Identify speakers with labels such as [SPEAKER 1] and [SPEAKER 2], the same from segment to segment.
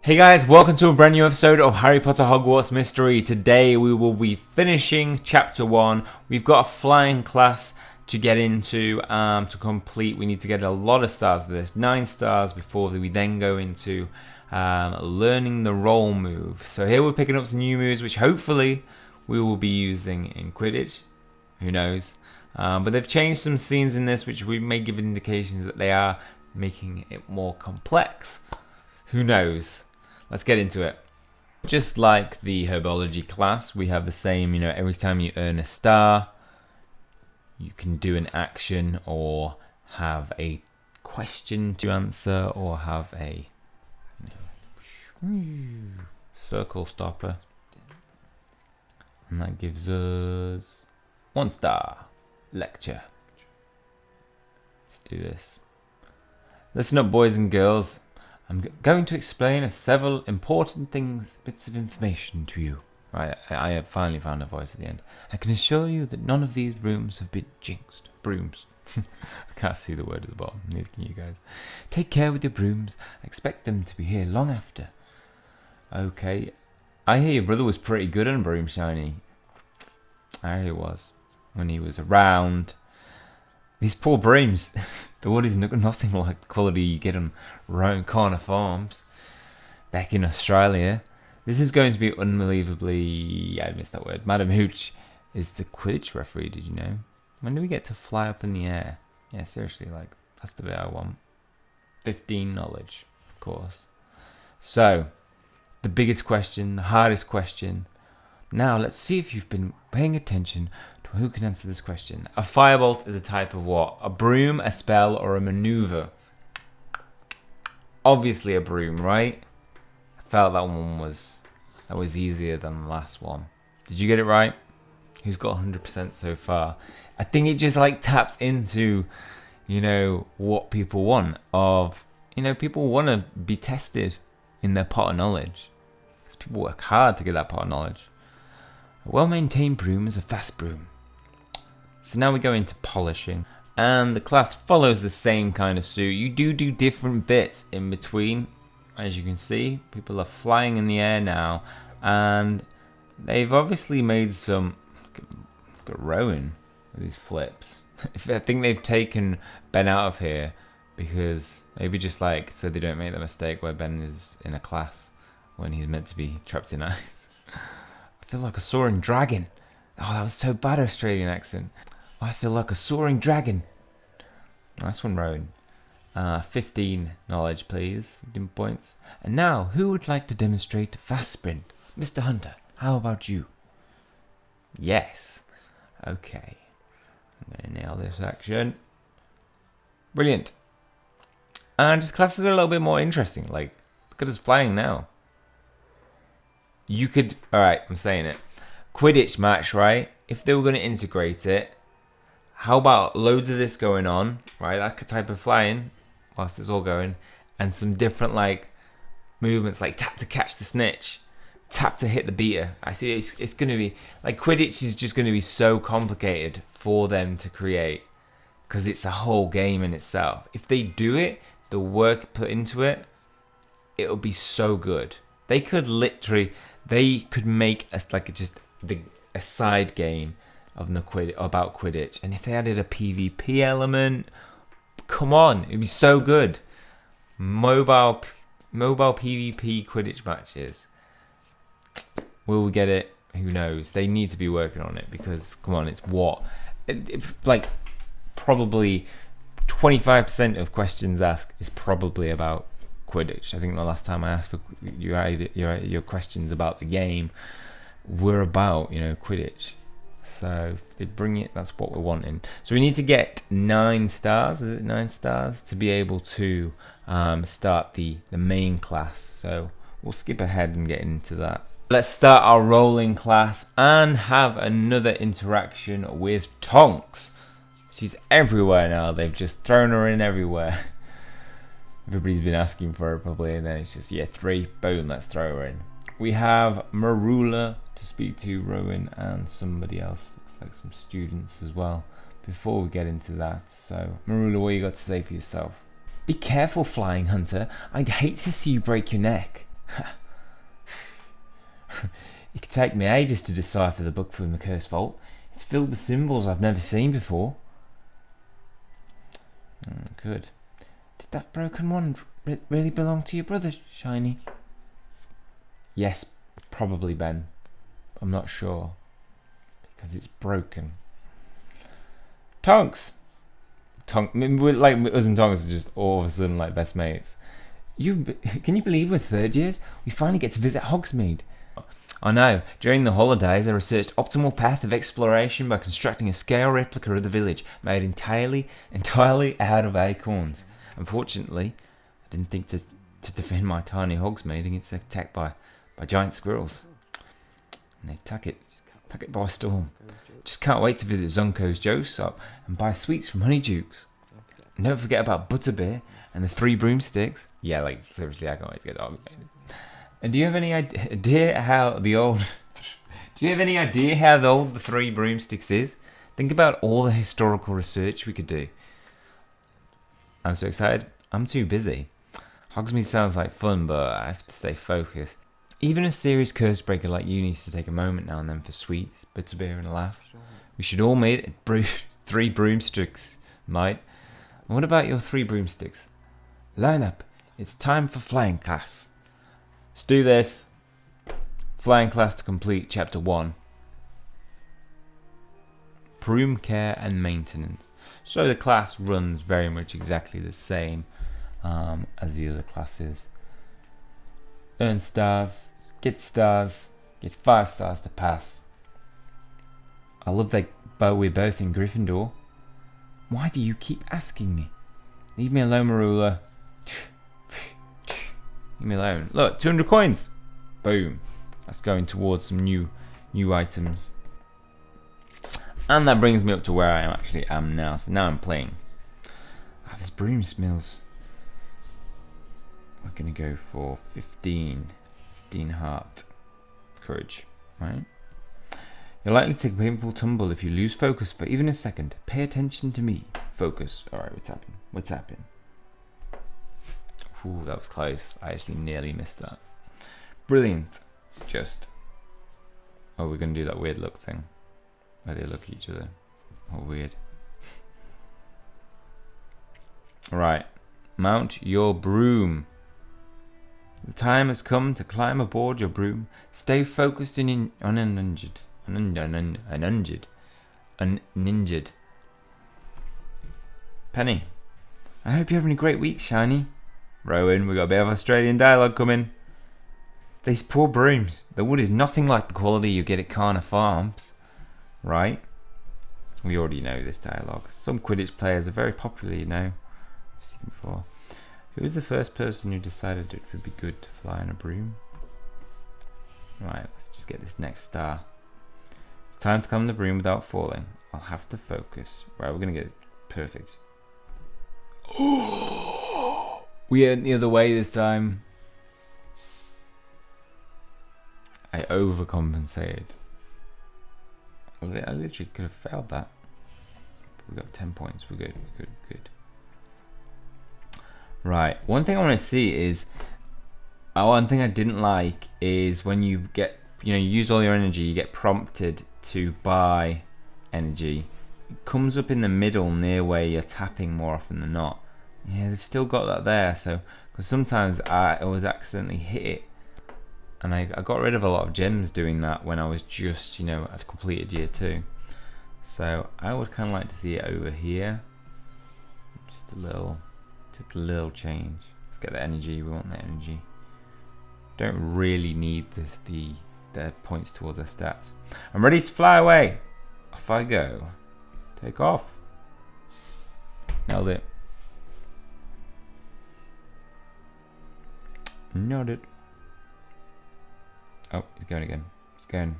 [SPEAKER 1] Hey guys, welcome to a brand new episode of Harry Potter Hogwarts Mystery. Today we will be finishing chapter 1. We've got a flying class to get into, to complete. We need to get a lot of stars for this, 9 stars before we then go into learning the roll move. So here we're picking up some new moves which hopefully we will be using in Quidditch. Who knows? But they've changed some scenes in this which we may give indications that they are making it more complex. Who knows? Let's get into it. Just like the herbology class, we have the same, every time you earn a star, you can do an action or have a question to answer or have a circle stopper. And that gives us 1 star. Lecture. Let's do this. Listen up, boys and girls. I'm going to explain several important bits of information to you. Right, I have finally found a voice at the end. I can assure you that none of these rooms have been jinxed. Brooms. I can't see the word at the bottom, neither can you guys. Take care with your brooms. I expect them to be here long after. Okay. I hear your brother was pretty good on broom, Shiny. I hear he was. When he was around. These poor brooms. The wood is nothing like the quality you get on round corner farms back in Australia. This is going to be unbelievably... I missed that word. Madam Hooch is the Quidditch referee, did you know? When do we get to fly up in the air? Yeah, seriously, that's the bit I want. 15 knowledge, of course. So, the biggest question, the hardest question. Now, let's see if you've been paying attention. Who can answer this question? A firebolt is a type of what? A broom, a spell, or a maneuver? Obviously a broom, right? I felt that one was easier than the last one. Did you get it right? Who's got 100% so far? I think it just taps into, what people want. People want to be tested in their pot of knowledge. Because people work hard to get that pot of knowledge. A well-maintained broom is a fast broom. So now we go into polishing, and the class follows the same kind of suit. You do different bits in between. As you can see, people are flying in the air now, and they've obviously made some... Look at Rowan with these flips. I think they've taken Ben out of here because maybe just so they don't make the mistake where Ben is in a class when he's meant to be trapped in ice. I feel like a soaring dragon. Oh, that was so bad, Australian accent. Oh, I feel like a soaring dragon. Nice one, Rowan. 15 knowledge, please. 15 points. And now, who would like to demonstrate fast sprint? Mr. Hunter, how about you? Yes. Okay. I'm going to nail this action. Brilliant. And his classes are a little bit more interesting. Look at us flying now. You could... Alright, I'm saying it. Quidditch match, right? If they were going to integrate it, how about loads of this going on, right? That type of flying, whilst it's all going, and some different movements, like tap to catch the snitch, tap to hit the beater. I see it's going to be Quidditch is just going to be so complicated for them to create because it's a whole game in itself. If they do it, the work put into it, it'll be so good. They could literally, make a side game of about Quidditch, and if they added a PvP element, come on, it'd be so good. Mobile PvP Quidditch matches. Will we get it? Who knows? They need to be working on it because come on, it's probably 25% of questions asked is probably about Quidditch. I think the last time I asked for your questions about the game were about Quidditch. So they bring it. That's what we're wanting. So we need to get 9 stars. Is it 9 stars to be able to start the main class? So we'll skip ahead and get into that. Let's start our rolling class and have another interaction with Tonks. She's everywhere now. They've just thrown her in everywhere. Everybody's been asking for her probably, and then it's just 3. Boom. Let's throw her in. We have Marula to speak to, Rowan, and somebody else. Looks like some students as well. Before we get into that, so Marula, what you got to say for yourself? Be careful, Flying Hunter. I'd hate to see you break your neck. It could take me ages to decipher the book from the cursed vault. It's filled with symbols I've never seen before. Good. Did that broken one really belong to your brother, Shiny? Yes, probably, Ben. I'm not sure. Because it's broken. Tonks! Like us and Tonks are just all of a sudden like best mates. Can you believe we're third years? We finally get to visit Hogsmeade. I know. During the holidays, I researched optimal path of exploration by constructing a scale replica of the village made entirely out of acorns. Unfortunately, I didn't think to defend my tiny Hogsmeade against attack by giant squirrels. And they took it by storm. Just can't wait to visit Zonko's Joe shop and buy sweets from Honeydukes. And don't forget about Butterbeer and the 3 broomsticks. Yeah, like seriously, I can't wait to get Hogsmeade. And do you have any idea how the old the 3 broomsticks is? Think about all the historical research we could do. I'm so excited. I'm too busy. Hogsmeade sounds like fun, but I have to stay focused. Even a serious curse breaker like you needs to take a moment now and then for sweets, butterbeer, and a laugh. We should all meet at 3 broomsticks, mate. And what about your 3 broomsticks? Line up. It's time for flying class. Let's do this. Flying class to complete chapter 1. Broom care and maintenance. So the class runs very much exactly the same as the other classes. Earn stars, get 5 stars to pass. I love that we're both in Gryffindor. Why do you keep asking me? Leave me alone, Marula. Leave me alone. Look, 200 coins. Boom. That's going towards some new items. And that brings me up to where I actually am now. So now I'm playing. This broom smells. We're going to go for 15 heart courage, right? You're likely to take a painful tumble if you lose focus for even a second. Pay attention to me. Focus. Alright, we're tapping. Ooh, that was close. I actually nearly missed that. Brilliant. Oh, we're going to do that weird look thing. Where they look at each other. Oh, weird. Right. Mount your broom. The time has come to climb aboard your broom. Stay focused and uninjured. Uninjured. Penny. I hope you're having a great week, Shiny. Rowan, we got a bit of Australian dialogue coming. These poor brooms. The wood is nothing like the quality you get at Carner Farms. Right? We already know this dialogue. Some Quidditch players are very popular, you know. I've seen before. Who was the first person who decided it would be good to fly on a broom? Right, let's just get this next star. It's time to climb the broom without falling. I'll have to focus. Right, we're going to get it perfect. We went the other way this time. I overcompensated. I literally could have failed that. We got 10 points. We're good. Right. One thing I want to see is, one thing I didn't like is when you get, you use all your energy, you get prompted to buy energy. It comes up in the middle near where you're tapping more often than not. Yeah, they've still got that there. So, because sometimes I always accidentally hit it. And I got rid of a lot of gems doing that when I was just, I'd completed year 2. So I would kind of like to see it over here. Just a little change. Let's get the energy. We want the energy. Don't really need the points towards our stats. I'm ready to fly away. Off I go. Take off. Nailed it. Nailed it. Oh, he's going again. He's going.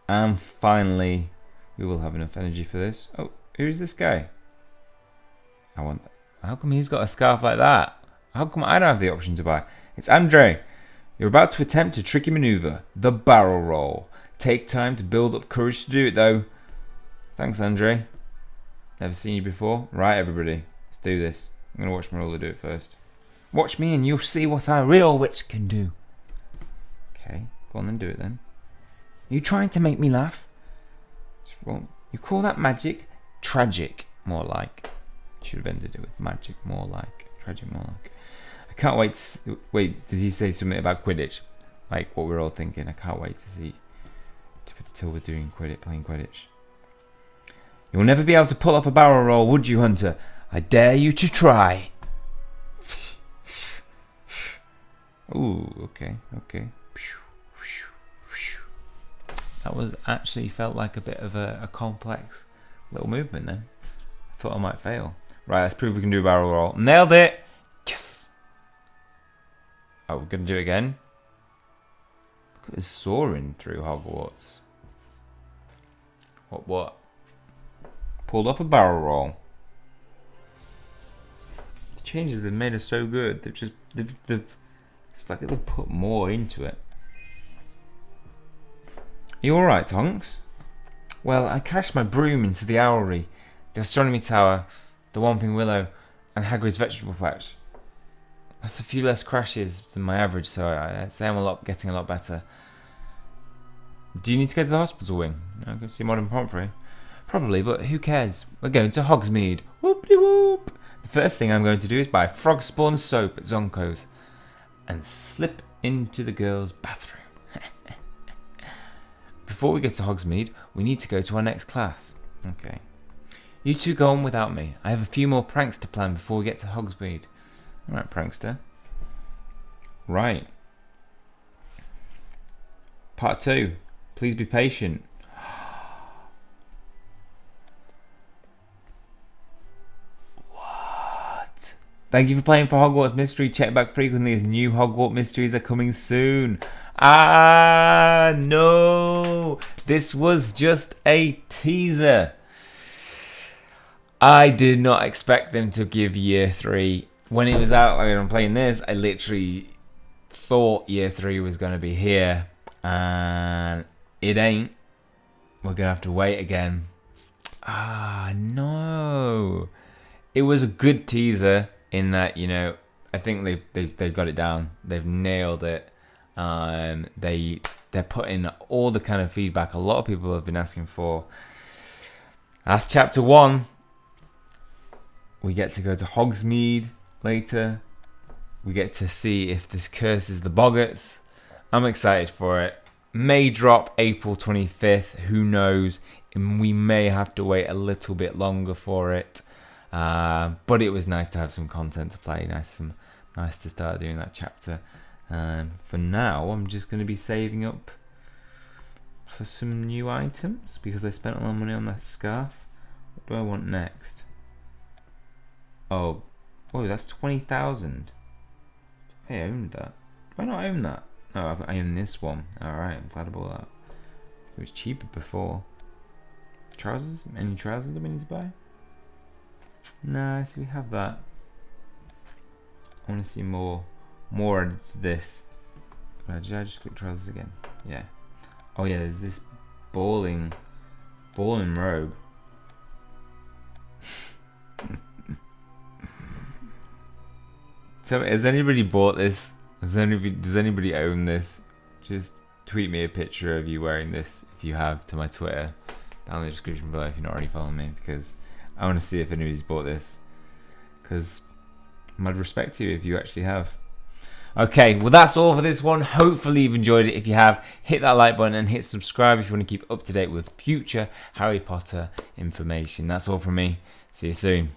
[SPEAKER 1] And finally, we will have enough energy for this. Oh, who's this guy? I want that. How come he's got a scarf like that? How come I don't have the option to buy? It's Andre. You're about to attempt a tricky maneuver, the barrel roll. Take time to build up courage to do it, though. Thanks, Andre. Never seen you before. Right, everybody. Let's do this. I'm gonna watch Marilla do it first. Watch me and you'll see what a real witch can do. Okay, go on and do it then. Are you trying to make me laugh? Well, you call that magic? Tragic, more like. Should have ended it with magic, more like. Tragic, more like. I can't wait to wait, did he say something about Quidditch? Like what we're all thinking. I can't wait to see till we're doing Quidditch, playing Quidditch. You'll never be able to pull off a barrel roll, would you, Hunter? I dare you to try. Ooh, okay. That was actually felt like a bit of a complex little movement then. I thought I might fail. Right, let's prove we can do a barrel roll. Nailed it! Yes! Oh, we're going to do it again? Look at us soaring through Hogwarts. What? Pulled off a barrel roll. The changes they've made are so good. It's like they've put more into it. You alright, Tonks? Well, I crashed my broom into the Owlry, the Astronomy Tower, the Whomping Willow, and Hagrid's Vegetable Patch. That's a few less crashes than my average, so I'd say I'm getting a lot better. Do you need to go to the hospital wing? I'll go see Modern Pomfrey. Probably, but who cares? We're going to Hogsmeade. Whoop-de-whoop! The first thing I'm going to do is buy frog spawn soap at Zonko's and slip into the girls' bathroom. Before we get to Hogsmeade, we need to go to our next class. Okay. You two go on without me. I have a few more pranks to plan before we get to Hogsmeade. Alright, prankster. Right. Part 2. Please be patient. What? Thank you for playing for Hogwarts Mystery. Check back frequently as new Hogwarts mysteries are coming soon. Ah, no. This was just a teaser. I did not expect them to give Year 3. When it was out, like I'm playing this, I literally thought Year 3 was going to be here. And it ain't. We're going to have to wait again. Ah, no. It was a good teaser in that, you know, I think they've got it down. They've nailed it. They're putting all the kind of feedback a lot of people have been asking for. That's chapter 1. We get to go to Hogsmeade later. We get to see if this curses the Boggarts. I'm excited for it. May drop April 25th. Who knows? And we may have to wait a little bit longer for it. But it was nice to have some content to play. Nice to start doing that chapter. For now, I'm just going to be saving up for some new items because I spent a lot of money on that scarf. What do I want next? Oh, that's 20,000. Hey, I owned that. Do I not own that? No, I own this one. Alright, I'm glad I bought that. It was cheaper before. Trousers? Any trousers that we need to buy? Nah, so we have that. I want to see more added to this. Did I just click trousers again? Yeah. Oh yeah, there's this balling robe. So has anybody bought this? Does anybody own this? Just tweet me a picture of you wearing this if you have to my Twitter down in the description below if you're not already following me, because I want to see if anybody's bought this, because I'd respect you if you actually have. Okay, well that's all for this one. Hopefully you've enjoyed it. If you have, hit that like button and hit subscribe if you want to keep up to date with future Harry Potter information. That's all from me. See you soon.